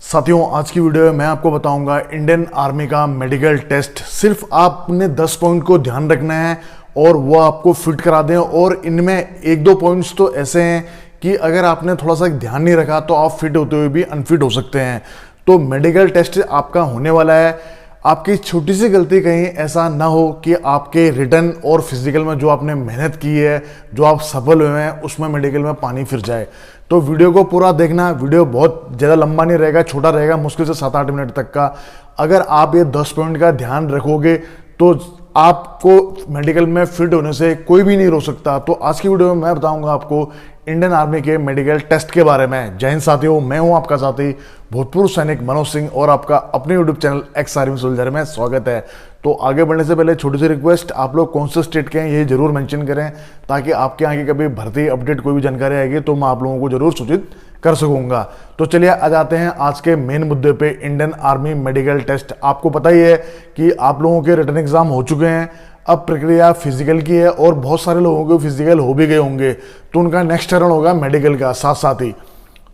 साथियों, आज की वीडियो में मैं आपको बताऊंगा इंडियन आर्मी का मेडिकल टेस्ट। सिर्फ आपने 10 पॉइंट को ध्यान रखना है और वो आपको फिट करा दें। और इनमें एक दो पॉइंट्स तो ऐसे हैं कि अगर आपने थोड़ा सा ध्यान नहीं रखा तो आप फिट होते हुए भी अनफिट हो सकते हैं। तो मेडिकल टेस्ट आपका होने वाला है। आपकी छोटी सी गलती कहीं ऐसा ना हो कि आपके रिटर्न और फिजिकल में जो आपने मेहनत की है, जो आप सफल हुए हैं, उसमें मेडिकल में पानी फिर जाए। तो वीडियो को पूरा देखना। वीडियो बहुत ज़्यादा लंबा नहीं रहेगा, छोटा रहेगा, मुश्किल से 7-8 मिनट तक का। अगर आप ये 10 पॉइंट का ध्यान रखोगे तो आपको मेडिकल में फिट होने से कोई भी नहीं रोक सकता। तो आज की वीडियो में मैं बताऊंगा आपको इंडियन आर्मी के मेडिकल टेस्ट के बारे में। जय हिंद साथियों, मैं हूं आपका साथी भूतपूर्व सैनिक मनोज सिंह और आपका अपने YouTube channel ex army soldier में स्वागत है। तो आगे बढ़ने से पहले छोटी सी रिक्वेस्ट, आप लोग कौन से स्टेट के हैं ये जरूर मेंशन करें, ताकि आपके यहाँ की कभी भर्ती अपडेट कोई भी जानकारी आएगी तो मैं आप लोगों को जरूर सूचित कर सकूंगा। तो चलिए आ जाते हैं आज के मेन मुद्दे पे, इंडियन आर्मी मेडिकल टेस्ट। आपको पता ही है कि आप लोगों के रिटर्न एग्जाम हो चुके हैं, अब प्रक्रिया फिजिकल की है और बहुत सारे लोगों के फिजिकल हो भी गए होंगे, तो उनका नेक्स्ट चरण होगा मेडिकल का साथ साथ ही।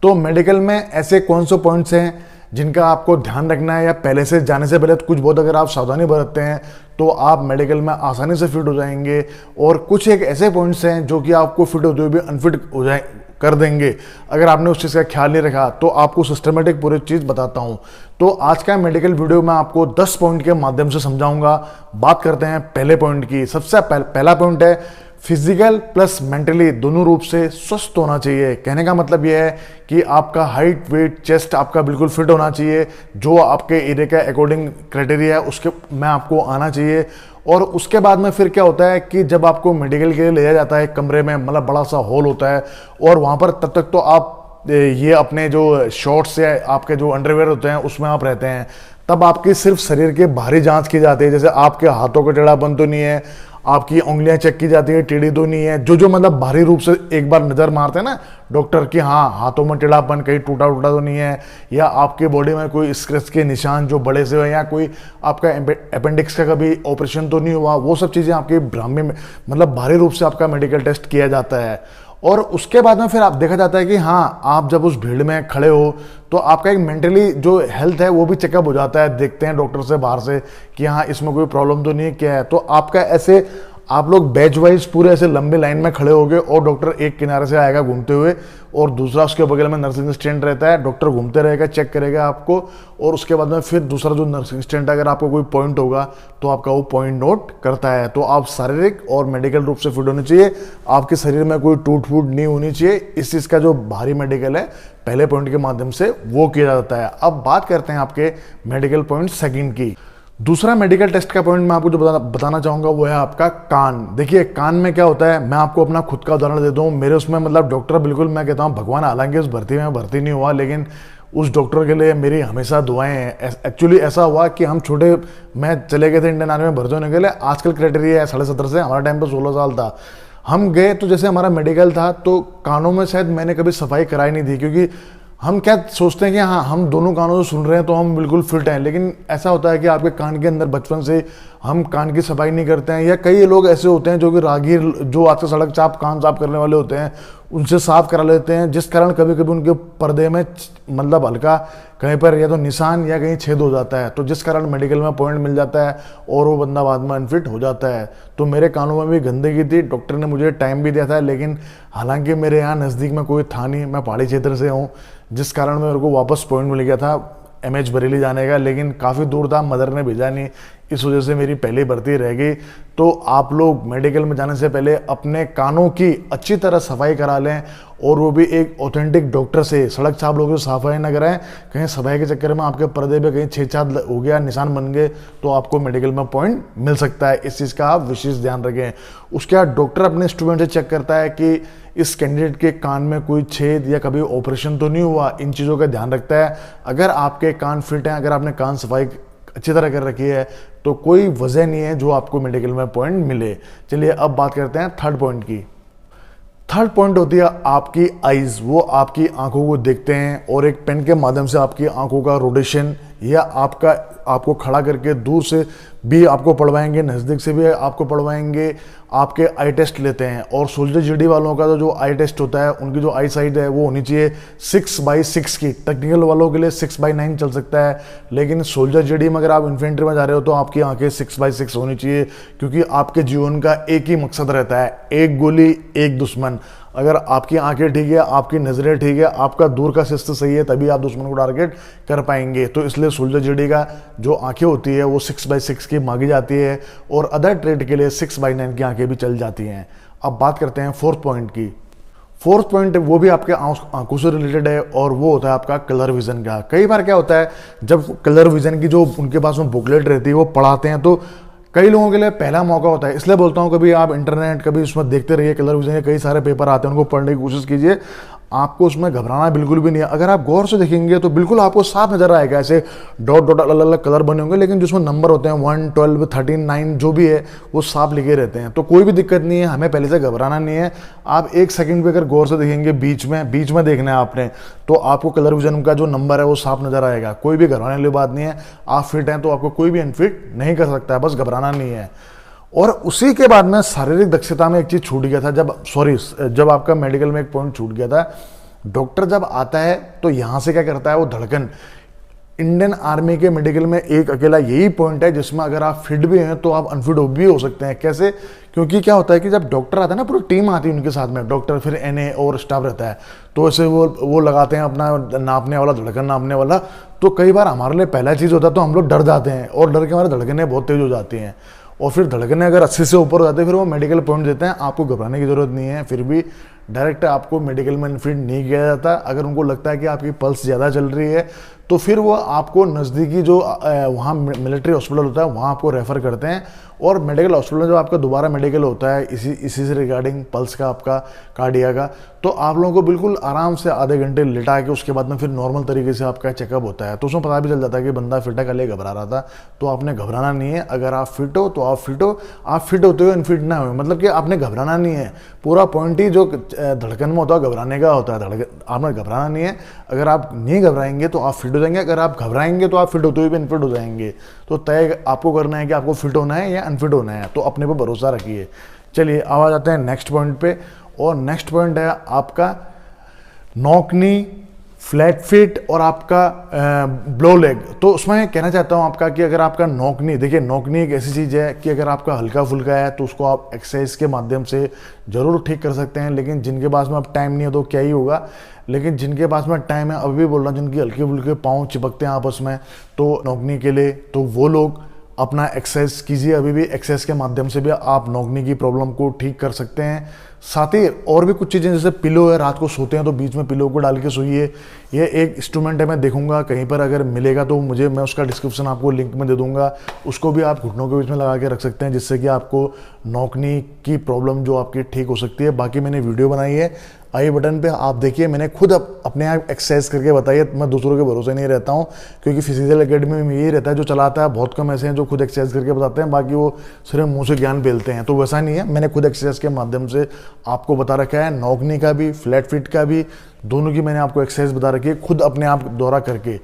तो मेडिकल में ऐसे कौन से पॉइंट्स हैं जिनका आपको ध्यान रखना है, या पहले से जाने से पहले कुछ बहुत अगर आप सावधानी बरतते हैं तो आप मेडिकल में आसानी से फिट हो जाएंगे। और कुछ एक ऐसे पॉइंट्स हैं जो कि आपको फिट होते हुए भी अनफिट हो जाए कर देंगे अगर आपने उस चीज़ का ख्याल नहीं रखा। तो आपको सिस्टमेटिक पूरी चीज़ बताता हूं। तो आज का मेडिकल वीडियो में आपको 10 पॉइंट के माध्यम से समझाऊंगा। बात करते हैं पहले पॉइंट की। सबसे पहला पॉइंट है फिजिकल प्लस मेंटली दोनों रूप से स्वस्थ होना चाहिए। कहने का मतलब यह है कि आपका हाइट, वेट, चेस्ट आपका बिल्कुल फिट होना चाहिए, जो आपके एरिया के अकॉर्डिंग क्राइटेरिया है उसके में आपको आना चाहिए। और उसके बाद में फिर क्या होता है कि जब आपको मेडिकल के लिए ले जाया जाता है कमरे में, मतलब बड़ा सा हॉल होता है, और वहाँ पर तब तक तो आप ये अपने जो शॉर्ट्स या आपके जो अंडरवेयर होते हैं उसमें आप रहते हैं। तब आपकी सिर्फ शरीर की बाहरी जांच की जाती है, जैसे आपके हाथों का टेढ़ापन तो नहीं है, आपकी उंगलियां चेक की जाती है, टेढ़ी तो नहीं है, जो मतलब बाहरी रूप से एक बार नजर मारते हैं ना डॉक्टर की, हाँ हाथों में टेढ़ापन कहीं टूटा टूटा तो नहीं है, या आपके बॉडी में कोई स्क्रैच के निशान जो बड़े से हुए, या कोई आपका अपेंडिक्स का कभी ऑपरेशन तो नहीं हुआ, वो सब चीज़ें आपकी ब्राह्मी में मतलब बाहरी रूप से आपका मेडिकल टेस्ट किया जाता है। और उसके बाद में फिर आप देखा जाता है कि हाँ, आप जब उस भीड़ में खड़े हो तो आपका एक मेंटली जो हेल्थ है वो भी चेकअप हो जाता है। देखते हैं डॉक्टर से बाहर से कि हाँ इसमें कोई प्रॉब्लम तो नहीं है, क्या है। तो आपका ऐसे आप लोग बैच वाइज पूरे ऐसे लंबे लाइन में खड़े होगे और डॉक्टर एक किनारे से आएगा घूमते हुए और दूसरा उसके बगल में नर्सिंग स्टैंड रहता है। डॉक्टर घूमते रहेगा, चेक करेगा आपको, और उसके बाद में फिर दूसरा जो नर्सिंग स्टैंड, अगर आपको कोई पॉइंट होगा तो आपका वो पॉइंट नोट करता है। तो आप शारीरिक और मेडिकल रूप से फिट होने चाहिए, आपके शरीर में कोई टूट फूट नहीं होनी चाहिए। इस चीज़ का जो बाहरी मेडिकल है पहले पॉइंट के माध्यम से वो किया जाता है। अब बात करते हैं आपके मेडिकल पॉइंट सेकंड की। दूसरा मेडिकल टेस्ट का पॉइंट मैं आपको जो बताना चाहूँगा वो है आपका कान। देखिए कान में क्या होता है, मैं आपको अपना खुद का उदाहरण देता हूँ। मेरे उसमें मतलब डॉक्टर बिल्कुल मैं कहता हूँ भगवान, हालांकि उस भर्ती में भर्ती नहीं हुआ, लेकिन उस डॉक्टर के लिए मेरी हमेशा दुआएं हैं। एक्चुअली ऐसा हुआ कि हम छोटे, मैं चले गए थे इंडियन आर्मी में भर्ती होने के लिए। आजकल क्राइटेरिया है 17.5 से, हमारा टाइम पर 16 साल था। हम गए तो जैसे हमारा मेडिकल था तो कानों में शायद मैंने कभी सफाई कराई नहीं थी, क्योंकि हम क्या सोचते हैं कि हाँ हम दोनों कानों से सुन रहे हैं तो हम बिल्कुल फिट हैं, लेकिन ऐसा होता है कि आपके कान के अंदर बचपन से हम कान की सफाई नहीं करते हैं। या कई लोग ऐसे होते हैं जो कि राहगीर, जो आज के सड़क चाप कान साफ करने वाले होते हैं, उनसे साफ करा लेते हैं, जिस कारण कभी कभी उनके पर्दे में मतलब हल्का कहीं पर या तो निशान या कहीं छेद हो जाता है, तो जिस कारण मेडिकल में पॉइंट मिल जाता है और वो बंदा बाद में अनफिट हो जाता है। तो मेरे कानों में भी गंदगी थी, डॉक्टर ने मुझे टाइम भी दिया था, लेकिन हालांकि मेरे यहाँ नज़दीक में कोई था नहीं, मैं पहाड़ी क्षेत्र से हूँ, जिस कारण मेरे को वापस पॉइंट मिल गया था MH बरेली जाने का, लेकिन काफ़ी दूर था, मदर ने भेजा नहीं, इस वजह से मेरी पहली भर्ती रह गई। तो आप लोग मेडिकल में जाने से पहले अपने कानों की अच्छी तरह सफाई करा लें, और वो भी एक ऑथेंटिक डॉक्टर से। सड़क छाप लोग सफाई न कराएं, कहीं सफाई के चक्कर में आपके पर्दे पे कहीं छेद हो गया, निशान बन गए, तो आपको मेडिकल में पॉइंट मिल सकता है। इस चीज़ का आप विशेष ध्यान रखें। उसके बाद डॉक्टर अपने स्टूडेंट से चेक करता है कि इस कैंडिडेट के कान में कोई छेद या कभी ऑपरेशन तो नहीं हुआ, इन चीज़ों का ध्यान रखता है। अगर आपके कान फिट हैं, अगर आपने कान सफाई अच्छी तरह कर रखी है, तो कोई वजह नहीं है जो आपको मेडिकल में पॉइंट मिले। चलिए अब बात करते हैं थर्ड पॉइंट की। थर्ड पॉइंट होती है आपकी आइज़। वो आपकी आंखों को देखते हैं और एक पेन के माध्यम से आपकी आंखों का रोटेशन या आपको खड़ा करके दूर से भी आपको पढ़वाएंगे, नज़दीक से भी आपको पढ़वाएंगे, आपके आई टेस्ट लेते हैं। और सोल्जर जीडी वालों का तो जो आई टेस्ट होता है, उनकी जो आई साइड है वो होनी चाहिए 6/6 की। टेक्निकल वालों के लिए 6/9 चल सकता है, लेकिन सोल्जर जीडी में अगर आप इन्फेंट्री में जा रहे हो तो आपकी आंखें 6/6 होनी चाहिए, क्योंकि आपके जीवन का एक ही मकसद रहता है, एक गोली एक दुश्मन। अगर आपकी आंखें ठीक है, आपकी नज़रें ठीक है, आपका दूर का शिस्त सही है, तभी आप दुश्मन को टारगेट कर पाएंगे। तो इसलिए सोल्जर जीडी का जो आंखें होती है वो 6/6 की मांगी जाती है, और अदर ट्रेड के लिए 6/9 की आंखें भी चल जाती हैं। अब बात करते हैं फोर्थ पॉइंट की। फोर्थ पॉइंट वो भी आपके आंखों से रिलेटेड है, और वो होता है आपका कलर विजन का। कई बार क्या होता है, जब कलर विजन की जो उनके पास में बुकलेट रहती है वो पढ़ाते हैं, तो कई लोगों के लिए पहला मौका होता है। इसलिए बोलता हूँ कभी आप इंटरनेट कभी उसमें देखते रहिए, कलर विजन के कई सारे पेपर आते हैं, उनको पढ़ने की कोशिश कीजिए। आपको उसमें घबराना बिल्कुल भी नहीं है। अगर आप गौर से देखेंगे तो बिल्कुल आपको साफ नजर आएगा, ऐसे डॉट डॉट अलग अलग कलर बने होंगे, लेकिन जिसमें नंबर होते हैं 1, 12, 13, 9 जो भी है वो साफ लिखे रहते हैं। तो कोई भी दिक्कत नहीं है, हमें पहले से घबराना नहीं है। आप 1 सेकंड पे अगर गौर से देखेंगे, बीच में देखना है आपने, तो आपको कलर विजन का जो नंबर है वो साफ नजर आएगा। कोई भी घबराने वाली बात नहीं है। आप फिट हैं तो आपको कोई भी अनफिट नहीं कर सकता है, बस घबराना नहीं है। और उसी के बाद में शारीरिक दक्षता में एक चीज छूट गया था, जब आपका मेडिकल में एक पॉइंट छूट गया था। डॉक्टर जब आता है तो यहां से क्या करता है, वो धड़कन। इंडियन आर्मी के मेडिकल में एक अकेला यही पॉइंट है जिसमें अगर आप फिट भी हैं तो आप अनफिट भी हो सकते हैं। कैसे? क्योंकि क्या होता है कि जब डॉक्टर आता है ना, पूरी टीम आती है उनके साथ में, डॉक्टर फिर एनए और स्टाफ रहता है, तो ऐसे वो लगाते हैं अपना नापने वाला, धड़कन नापने वाला। तो कई बार हमारे लिए पहला चीज़ होता है तो हम लोग डर जाते हैं, और डर के हमारे धड़कनें बहुत तेज हो जाती हैं, और फिर धड़कनें अगर 80 से ऊपर हो जाते हैं, फिर वो मेडिकल पॉइंट देते हैं। आपको घबराने की जरूरत नहीं है, फिर भी डायरेक्ट आपको मेडिकल में फिट नहीं किया जाता। अगर उनको लगता है कि आपकी पल्स ज़्यादा चल रही है तो फिर वो आपको नज़दीकी जो वहाँ मिलिट्री हॉस्पिटल होता है वहाँ आपको रेफ़र करते हैं। और मेडिकल हॉस्पिटल में जब आपका दोबारा मेडिकल होता है इसी से रिगार्डिंग पल्स का, आपका कार्डिया का, तो आप लोगों को बिल्कुल आराम से आधे घंटे लिटा के उसके बाद में फिर नॉर्मल तरीके से आपका चेकअप होता है। तो उसमें पता भी चल जाता है कि बंदा फिट है, कल ये घबरा रहा था। तो आपने घबराना नहीं है। अगर आप फिट हो तो आप फिट हो, आप फिट होते हुए अनफिट ना हो, मतलब कि आपने घबराना नहीं है। पूरा पॉइंट ही जो धड़कन में होता है घबराने का होता है, आपने घबराना नहीं है। अगर आप नहीं घबराएंगे तो आप फिट हो जाएंगे, अगर आप घबराएंगे तो आप फिट होते हुए भी अनफिट हो जाएंगे। तो तय आपको करना है कि आपको फिट होना है या अनफिट होना है, तो अपने पे भरोसा रखिए। चलिए अब आ जाते हैं नेक्स्ट पॉइंट पे, और नेक्स्ट पॉइंट है आपका नॉकनी, फ्लैट फिट और आपका ब्लो लेग। तो उसमें कहना चाहता हूँ आपका कि अगर आपका नॉकनी, देखिए नॉकनी एक ऐसी चीज़ है कि अगर आपका हल्का फुल्का है तो उसको आप एक्सरसाइज के माध्यम से ज़रूर ठीक कर सकते हैं, लेकिन जिनके पास में अब टाइम नहीं है तो क्या ही होगा। लेकिन जिनके पास में टाइम है, अभी भी बोल रहा हूँ, जिनकी हल्के फुल्के पाँव चिपकते हैं आपस में, तो नॉकनी के लिए तो वो लोग अपना एक्सरसाइज कीजिए। अभी भी एक्सरसाइज के माध्यम से भी आप नॉकनी की प्रॉब्लम को ठीक कर सकते हैं। साथ ही और भी कुछ चीज़ें, जैसे पिलो है, रात को सोते हैं तो बीच में पिलो को डाल के सोइए। ये एक इंस्ट्रूमेंट है, मैं देखूंगा कहीं पर अगर मिलेगा तो मैं उसका डिस्क्रिप्शन आपको लिंक में दे दूंगा। उसको भी आप घुटनों के बीच में लगा के रख सकते हैं, जिससे कि आपको नॉकनी की प्रॉब्लम जो आपकी ठीक हो सकती है। बाकी मैंने वीडियो बनाई है आई बटन पे, आप देखिए। मैंने खुद अपने आप एक्सरसाइज करके बताई है, मैं दूसरों के भरोसे नहीं रहता हूँ, क्योंकि फिजिकल एकेडमी में यही रहता है जो चलाता है। बहुत कम ऐसे हैं जो खुद एक्सरसाइज करके बताते हैं, बाकी वो सिर्फ मुंह से ज्ञान पेलते हैं। तो वैसा नहीं है, मैंने खुद एक्सरसाइज के माध्यम से आपको बता रखा है। नॉकनी का भी, फ्लैट फिट का भी, दोनों की मैंने आपको एक्सरसाइज बता रखी है खुद अपने आप द्वारा करके।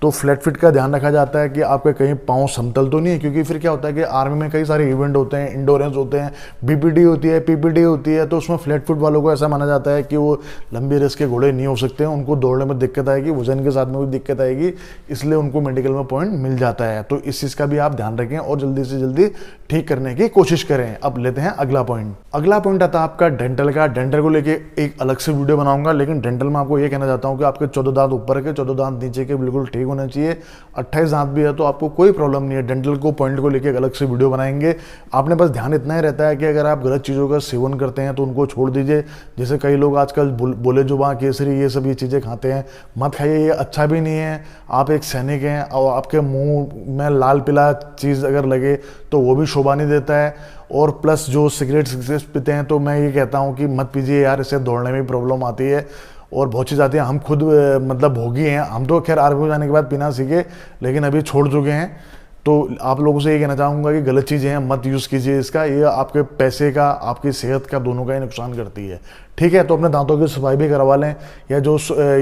तो फ्लैट फिट का ध्यान रखा जाता है कि आपके कहीं पाँव समतल तो नहीं है, क्योंकि फिर क्या होता है कि आर्मी में कई सारे इवेंट होते हैं, इंडोरेंस होते हैं, बीपीडी होती है, पीपीडी होती है। तो उसमें फ्लैट फुट वालों को ऐसा माना जाता है कि वो लंबी रेस के घोड़े नहीं हो सकते हैं, उनको दौड़ने में दिक्कत आएगी, वजन के साथ में भी दिक्कत आएगी, इसलिए उनको मेडिकल में पॉइंट मिल जाता है। तो इस चीज़ का भी आप ध्यान रखें और जल्दी से जल्दी ठीक करने की कोशिश करें। अब लेते हैं अगला पॉइंट। अगला पॉइंट आता है आपका डेंटल का। डेंटल को लेके एक अलग से वीडियो बनाऊंगा, लेकिन डेंटल में आपको ये कहना चाहता हूँ कि आपके 14 दांत ऊपर के, 14 दांत नीचे के बिल्कुल ठीक होने चाहिए। 28 दांत भी है तो आपको कोई प्रॉब्लम नहीं है। डेंटल को पॉइंट को लेके एक अलग से वीडियो बनाएंगे। आपने बस ध्यान इतना ही रहता है कि अगर आप गलत चीज़ों का सेवन करते हैं तो उनको छोड़ दीजिए। जैसे कई लोग आजकल बोले जुबान, केसरी, ये सब ये चीज़ें खाते हैं, मत खाइए, ये अच्छा भी नहीं है। आप एक सैनिक हैं और आपके मुंह में लाल पीला चीज़ अगर लगे तो वो भी शोभा नहीं देता है। और प्लस जो सिगरेट पीते हैं तो मैं ये कहता हूँ कि मत पीजिए यार, इससे दौड़ने में प्रॉब्लम आती है और बहुत चीज़ आती है। हम खुद मतलब भोगी हैं, हम तो खैर आर्मी में जाने के बाद पीना सीखे, लेकिन अभी छोड़ चुके हैं। तो आप लोगों से ये कहना चाहूँगा कि गलत चीज़ें हैं, मत यूज़ कीजिए इसका, ये आपके पैसे का, आपकी सेहत का, दोनों का ही नुकसान करती है। ठीक है, तो अपने दांतों की सफाई भी करवा लें, या जो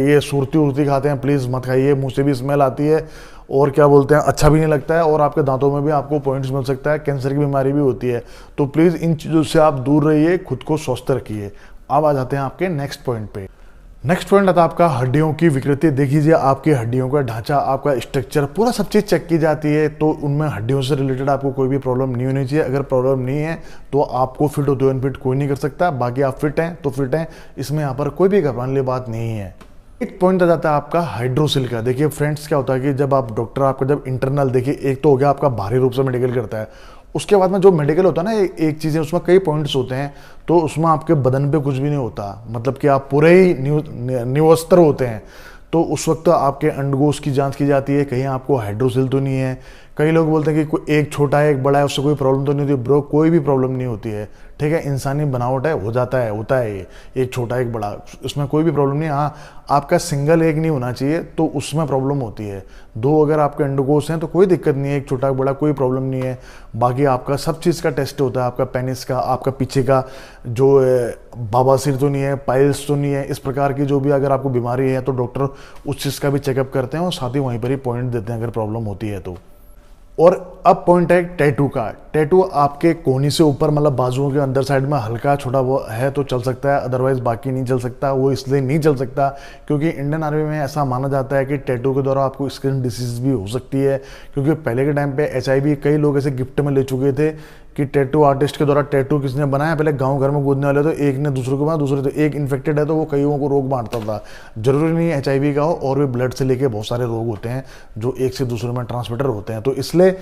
ये सुरती उरती खाते हैं प्लीज़ मत खाइए, मुँह से भी स्मेल आती है और क्या बोलते हैं अच्छा भी नहीं लगता है, और आपके दांतों में भी आपको पॉइंट्स मिल सकता है, कैंसर की बीमारी भी होती है। तो प्लीज़ इन चीज़ों से आप दूर रहिए, खुद को स्वस्थ रखिए। अब आ जाते हैं आपके नेक्स्ट पॉइंट पे। नेक्स्ट पॉइंट आता है आपका हड्डियों की विकृति। देख लीजिए, आपकी हड्डियों का ढांचा, आपका स्ट्रक्चर, पूरा सब चीज़ चेक की जाती है, तो उनमें हड्डियों से रिलेटेड आपको कोई भी प्रॉब्लम नहीं होनी चाहिए। अगर प्रॉब्लम नहीं है तो आपको फिट होते हुए अनफिट कोई नहीं कर सकता, बाकी आप फिट हैं तो फिट हैं, इसमें यहाँ पर कोई भी घबराने वाली बात नहीं है। एक पॉइंट आ जाता है आपका हाइड्रोसिल का। देखिए फ्रेंड्स, क्या होता है कि जब आप डॉक्टर आपका जब इंटरनल, देखिए एक तो हो गया आपका बाहरी रूप से मेडिकल करता है, उसके बाद में जो मेडिकल होता है ना, एक चीज़ है उसमें कई पॉइंट्स होते हैं, तो उसमें आपके बदन पे कुछ भी नहीं होता, मतलब कि आप पूरे ही निवस्त्र होते हैं। तो उस वक्त आपके अंडकोश की जांच की जाती है, कहीं आपको हाइड्रोसिल तो नहीं है। कई लोग बोलते हैं कि कोई एक छोटा है एक बड़ा है, उससे कोई प्रॉब्लम तो नहीं होती। ब्रो, कोई भी प्रॉब्लम नहीं होती है, ठीक है, इंसानी बनावट है, हो जाता है, होता है ये, एक छोटा एक बड़ा, उसमें कोई भी प्रॉब्लम नहीं है। हाँ, आपका सिंगल एक नहीं होना चाहिए, तो उसमें प्रॉब्लम होती है। दो अगर आपके अंडकोश हैं तो कोई दिक्कत नहीं है, एक छोटा एक बड़ा कोई प्रॉब्लम नहीं है। बाकी आपका सब चीज़ का टेस्ट होता है, आपका पेनिस का, आपका पीछे का जो बवासीर तो नहीं है, पाइल्स तो नहीं है, इस प्रकार की जो भी अगर आपको बीमारी है तो डॉक्टर उस चीज़ का भी चेकअप करते हैं और साथ ही वहीं पर ही पॉइंट देते हैं अगर प्रॉब्लम होती है तो। और अब पॉइंट है टैटू का। टैटू आपके कोहनी से ऊपर, मतलब बाजुओं के अंदर साइड में हल्का छोटा वो है तो चल सकता है, अदरवाइज बाकी नहीं चल सकता। वो इसलिए नहीं चल सकता क्योंकि इंडियन आर्मी में ऐसा माना जाता है कि टैटू के द्वारा आपको स्किन डिसीज भी हो सकती है, क्योंकि पहले के टाइम पे HIV कई लोग ऐसे गिफ्ट में ले चुके थे कि टैटू आर्टिस्ट के द्वारा टैटू किसने बनाया, पहले गांव घर में कूदने वाले तो एक ने दूसरे को बनाया, दूसरे तो एक इन्फेक्टेड है तो वो कईयों को रोग बांटता था। जरूरी नहीं HIV का हो, और भी ब्लड से लेके बहुत सारे रोग होते हैं जो एक से दूसरे में ट्रांसमिटर होते हैं। तो इसलिए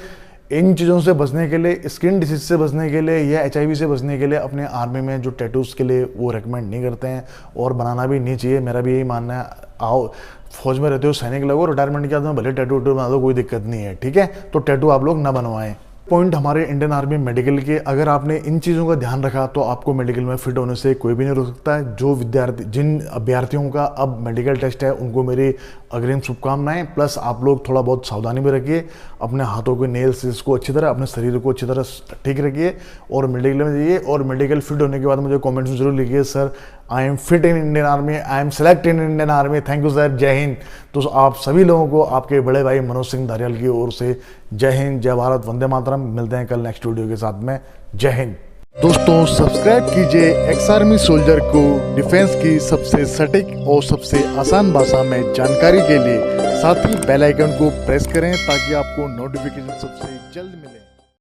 इन चीज़ों से बचने के लिए, स्किन डिसीज से बचने के लिए या HIV से बचने के लिए अपने आर्मी में जो टैटूज़ के लिए वो रेकमेंड नहीं करते हैं, और बनाना भी नहीं चाहिए। मेरा भी यही मानना है, आओ फौज में रहते हो, सैनिक लगो, रिटायरमेंट के बाद में भले टैटू बना दो, कोई दिक्कत नहीं है, ठीक है। तो टैटू आप लोग ना बनवाएं। पॉइंट हमारे इंडियन आर्मी मेडिकल के, अगर आपने इन चीज़ों का ध्यान रखा तो आपको मेडिकल में फिट होने से कोई भी नहीं रोक सकता है। जो विद्यार्थी, जिन अभ्यर्थियों का अब मेडिकल टेस्ट है, उनको मेरी अग्रिम शुभकामनाएं। प्लस आप लोग थोड़ा बहुत सावधानी भी रखिए, अपने हाथों के नेल्स को अच्छी तरह, अपने शरीर को अच्छी तरह ठीक रखिए, और मेडिकल में जाइए। और मेडिकल फिट होने के बाद मुझे कॉमेंट्स में जरूर लिखिए, sir I am fit in Indian army, I am select in Indian army, thank you sir, जय हिंद। तो आप सभी लोगों को आपके बड़े भाई मनोज सिंह धारियाल की ओर से जय हिंद, जय भारत, वंदे मातरम। मिलते हैं कल नेक्स्ट वीडियो के साथ में, जय हिंद। दोस्तों सब्सक्राइब कीजिए एक्स आर्मी सोल्जर को डिफेंस की सबसे सटीक और सबसे आसान भाषा में जानकारी के लिए, साथ ही बेल आइकन को प्रेस करें ताकि आपको नोटिफिकेशन सबसे जल्द मिले।